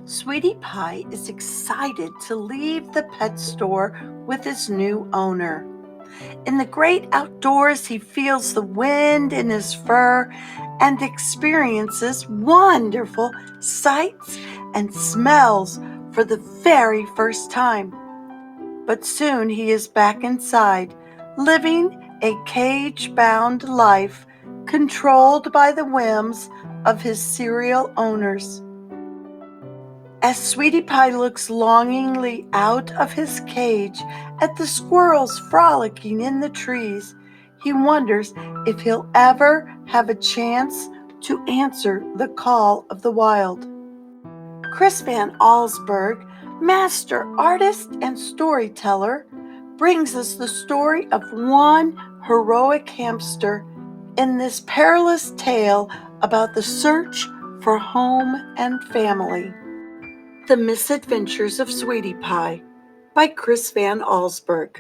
Sweetie Pie is excited to leave the pet store with his new owner. In the great outdoors, he feels the wind in his fur and experiences wonderful sights and smells for the very first time. But soon he is back inside, living a cage-bound life controlled by the whims of his serial owners. As Sweetie Pie looks longingly out of his cage at the squirrels frolicking in the trees, he wonders if he'll ever have a chance to answer the call of the wild. Chris Van Allsburg, master artist and storyteller, brings us the story of one heroic hamster in this perilous tale about the search for home and family. The Misadventures of Sweetie Pie by Chris Van Allsburg.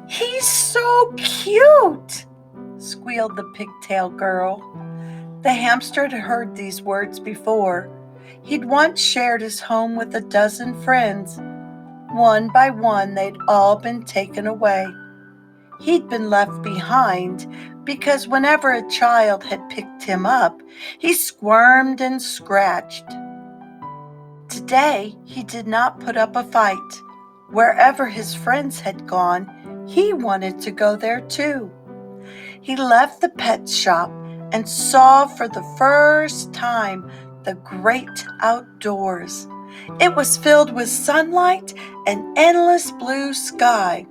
"He's so cute," squealed the pigtail girl. The hamster had heard these words before. He'd once shared his home with a dozen friends. One by one, they'd all been taken away. He'd been left behind because whenever a child had picked him up, he squirmed and scratched. Today, he did not put up a fight. Wherever his friends had gone, he wanted to go there too. He left the pet shop and saw for the first time the great outdoors. It was filled with sunlight and endless blue sky,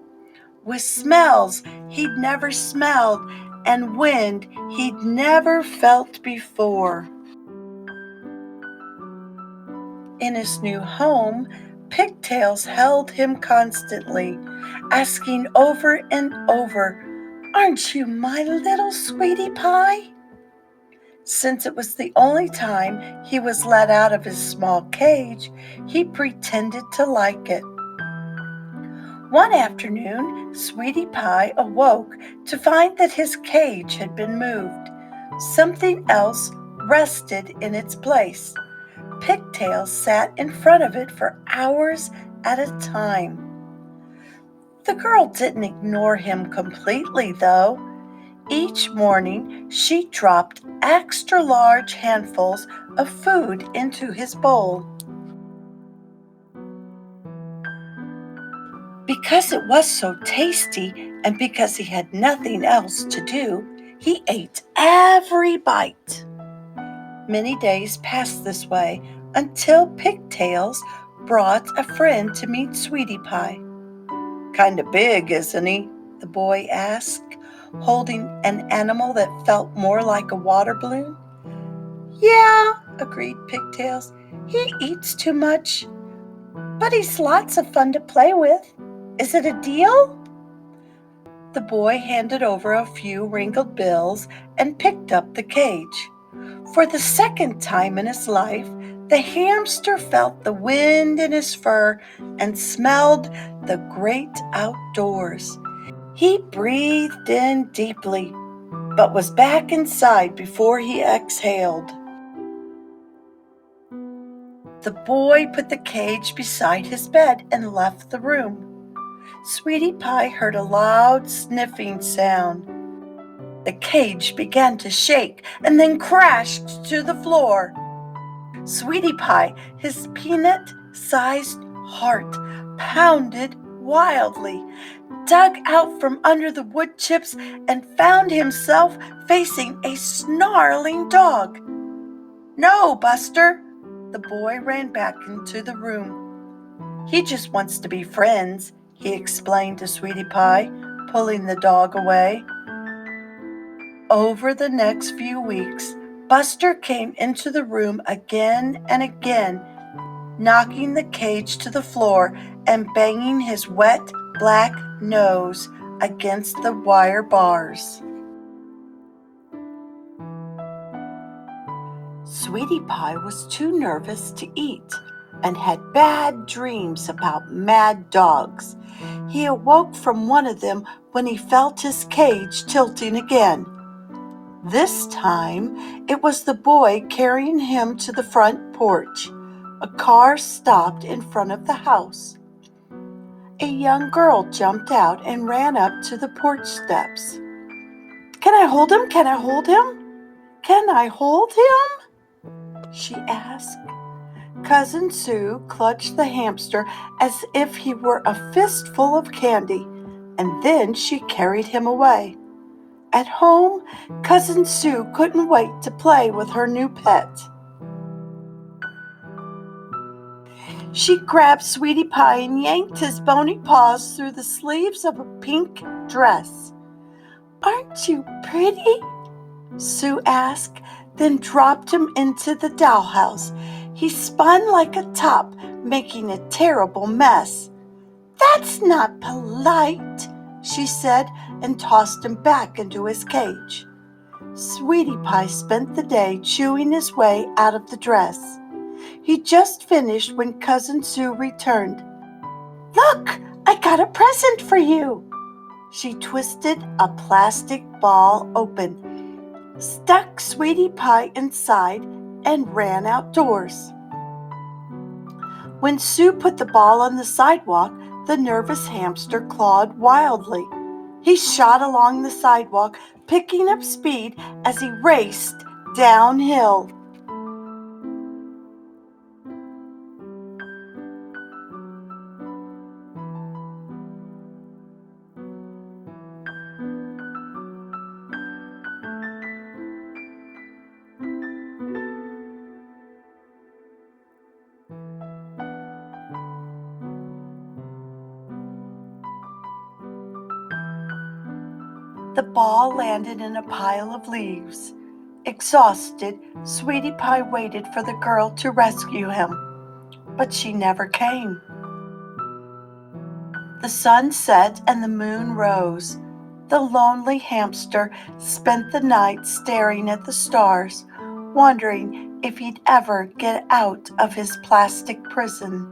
with smells he'd never smelled and wind he'd never felt before. In his new home, Pigtails held him constantly, asking over and over, "Aren't you my little sweetie pie?" Since it was the only time he was let out of his small cage, he pretended to like it. One afternoon, Sweetie Pie awoke to find that his cage had been moved. Something else rested in its place. Pigtails sat in front of it for hours at a time. The girl didn't ignore him completely, though. Each morning, she dropped extra large handfuls of food into his bowl. Because it was so tasty and because he had nothing else to do, he ate every bite. Many days passed this way until Pigtails brought a friend to meet Sweetie Pie. "Kinda big, isn't he?" the boy asked, holding an animal that felt more like a water balloon. "Yeah," agreed Pigtails. "He eats too much, but he's lots of fun to play with. Is it a deal?" The boy handed over a few wrinkled bills and picked up the cage. For the second time in his life, the hamster felt the wind in his fur and smelled the great outdoors. He breathed in deeply, but was back inside before he exhaled. The boy put the cage beside his bed and left the room. Sweetie Pie heard a loud sniffing sound. The cage began to shake and then crashed to the floor. Sweetie Pie, his peanut-sized heart pounded wildly, dug out from under the wood chips and found himself facing a snarling dog. "No, Buster!" The boy ran back into the room. "He just wants to be friends," he explained to Sweetie Pie, pulling the dog away. Over the next few weeks, Buster came into the room again and again, knocking the cage to the floor and banging his wet black nose against the wire bars. Sweetie Pie was too nervous to eat and had bad dreams about mad dogs. He awoke from one of them when he felt his cage tilting again. This time, it was the boy carrying him to the front porch. A car stopped in front of the house. A young girl jumped out and ran up to the porch steps. "Can I hold him? Can I hold him? Can I hold him?" she asked. Cousin Sue clutched the hamster as if he were a fistful of candy, and then she carried him away. At home, Cousin Sue couldn't wait to play with her new pet. She grabbed Sweetie Pie and yanked his bony paws through the sleeves of a pink dress. "Aren't you pretty?" Sue asked, then dropped him into the dollhouse. He spun like a top, making a terrible mess. "That's not polite," she said, and tossed him back into his cage. Sweetie Pie spent the day chewing his way out of the dress. He just finished when Cousin Sue returned. "Look, I got a present for you." She twisted a plastic ball open, stuck Sweetie Pie inside, and ran outdoors. When Sue put the ball on the sidewalk, the nervous hamster clawed wildly. He shot along the sidewalk, picking up speed as he raced downhill. The ball landed in a pile of leaves. Exhausted, Sweetie Pie waited for the girl to rescue him, but she never came. The sun set and the moon rose. The lonely hamster spent the night staring at the stars, wondering if he'd ever get out of his plastic prison.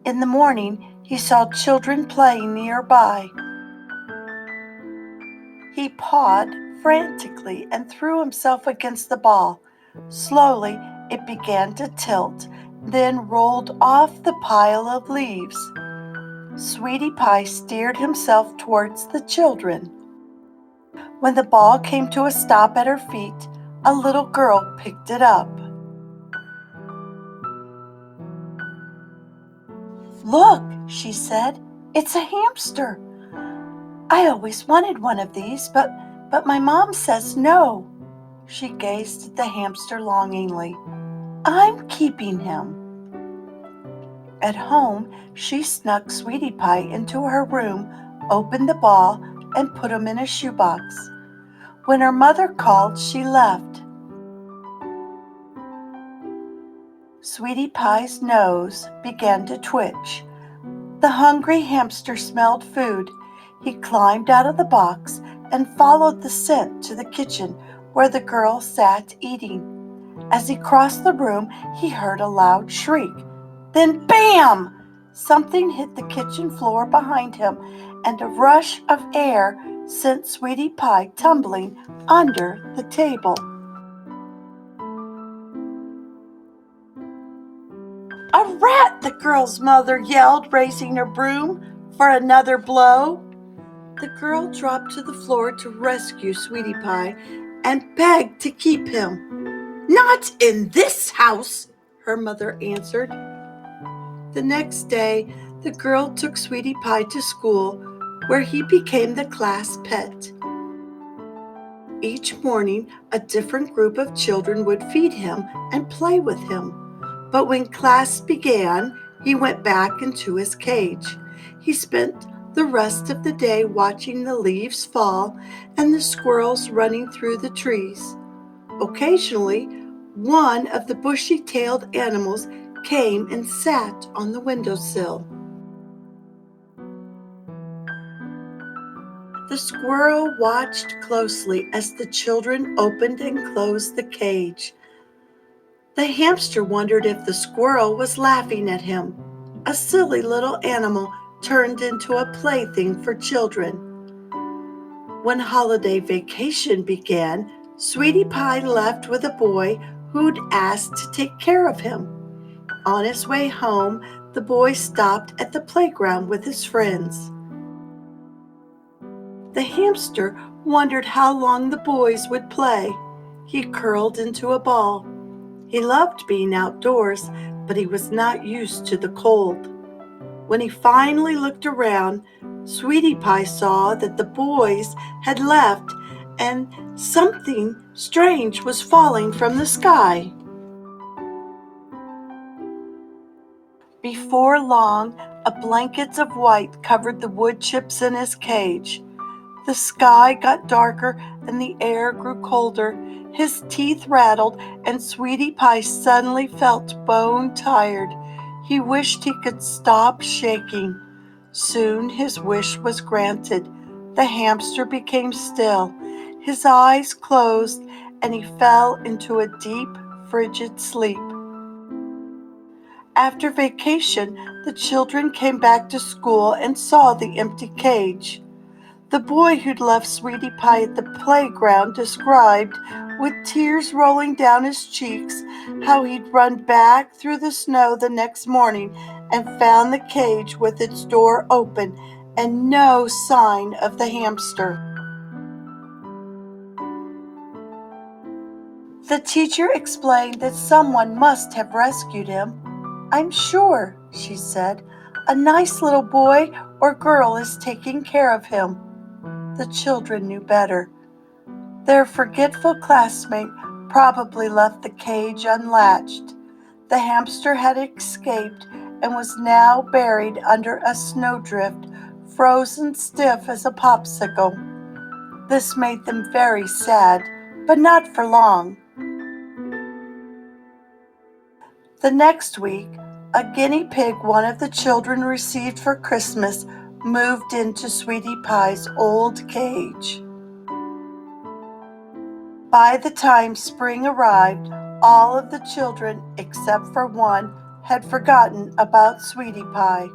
In the morning, he saw children playing nearby. He pawed frantically and threw himself against the ball. Slowly, it began to tilt, then rolled off the pile of leaves. Sweetie Pie steered himself towards the children. When the ball came to a stop at her feet, a little girl picked it up. "Look," she said, "it's a hamster. I always wanted one of these, but my mom says no." She gazed at the hamster longingly. "I'm keeping him." At home, she snuck Sweetie Pie into her room, opened the ball, and put him in a shoebox. When her mother called, she left. Sweetie Pie's nose began to twitch. The hungry hamster smelled food. He climbed out of the box and followed the scent to the kitchen where the girl sat eating. As he crossed the room, he heard a loud shriek. Then bam! Something hit the kitchen floor behind him, and a rush of air sent Sweetie Pie tumbling under the table. "A rat!" the girl's mother yelled, raising her broom for another blow. The girl dropped to the floor to rescue Sweetie Pie and begged to keep him. "Not in this house," her mother answered. The next day, the girl took Sweetie Pie to school, where he became the class pet. Each morning, a different group of children would feed him and play with him. But when class began, he went back into his cage. He spent the rest of the day watching the leaves fall and the squirrels running through the trees. Occasionally, one of the bushy-tailed animals came and sat on the windowsill. The squirrel watched closely as the children opened and closed the cage. The hamster wondered if the squirrel was laughing at him, a silly little animal turned into a plaything for children. When holiday vacation began, Sweetie Pie left with a boy who'd asked to take care of him. On his way home, the boy stopped at the playground with his friends. The hamster wondered how long the boys would play. He curled into a ball. He loved being outdoors, but he was not used to the cold. When he finally looked around, Sweetie Pie saw that the boys had left and something strange was falling from the sky. Before long, a blanket of white covered the wood chips in his cage. The sky got darker and the air grew colder. His teeth rattled, and Sweetie Pie suddenly felt bone tired. He wished he could stop shaking. Soon his wish was granted. The hamster became still. His eyes closed, and he fell into a deep, frigid sleep. After vacation, the children came back to school and saw the empty cage. The boy who'd left Sweetie Pie at the playground described, with tears rolling down his cheeks, how he'd run back through the snow the next morning and found the cage with its door open and no sign of the hamster. The teacher explained that someone must have rescued him. "I'm sure," she said, "a nice little boy or girl is taking care of him." The children knew better. Their forgetful classmate probably left the cage unlatched. The hamster had escaped and was now buried under a snowdrift, frozen stiff as a popsicle. This made them very sad, but not for long. The next week, a guinea pig one of the children received for Christmas moved into Sweetie Pie's old cage. By the time spring arrived, all of the children, except for one, had forgotten about Sweetie Pie.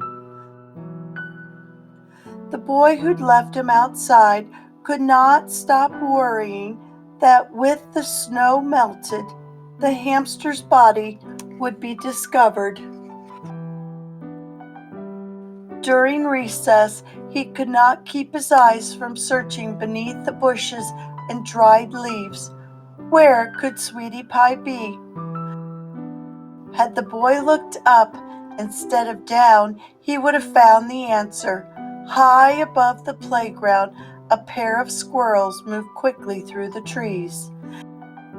The boy who'd left him outside could not stop worrying that with the snow melted, the hamster's body would be discovered. During recess, he could not keep his eyes from searching beneath the bushes and dried leaves. Where could Sweetie Pie be? Had the boy looked up instead of down, he would have found the answer. High above the playground, a pair of squirrels moved quickly through the trees.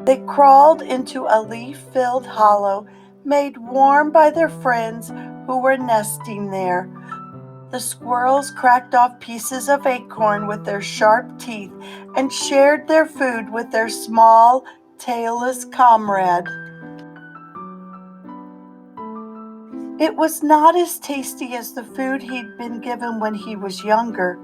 They crawled into a leaf-filled hollow, made warm by their friends who were nesting there. The squirrels cracked off pieces of acorn with their sharp teeth and shared their food with their small, tailless comrade. It was not as tasty as the food he'd been given when he was younger,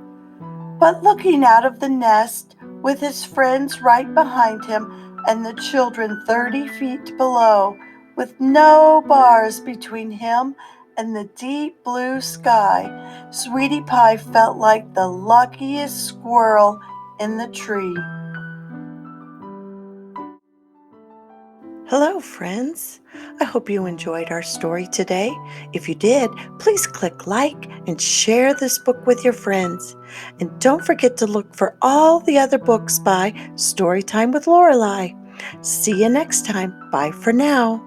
but looking out of the nest, with his friends right behind him and the children 30 feet below, with no bars between him and the deep blue sky, Sweetie Pie felt like the luckiest squirrel in the tree. Hello, friends. I hope you enjoyed our story today. If you did, please click like and share this book with your friends. And don't forget to look for all the other books by Storytime with Lorelei. See you next time. Bye for now.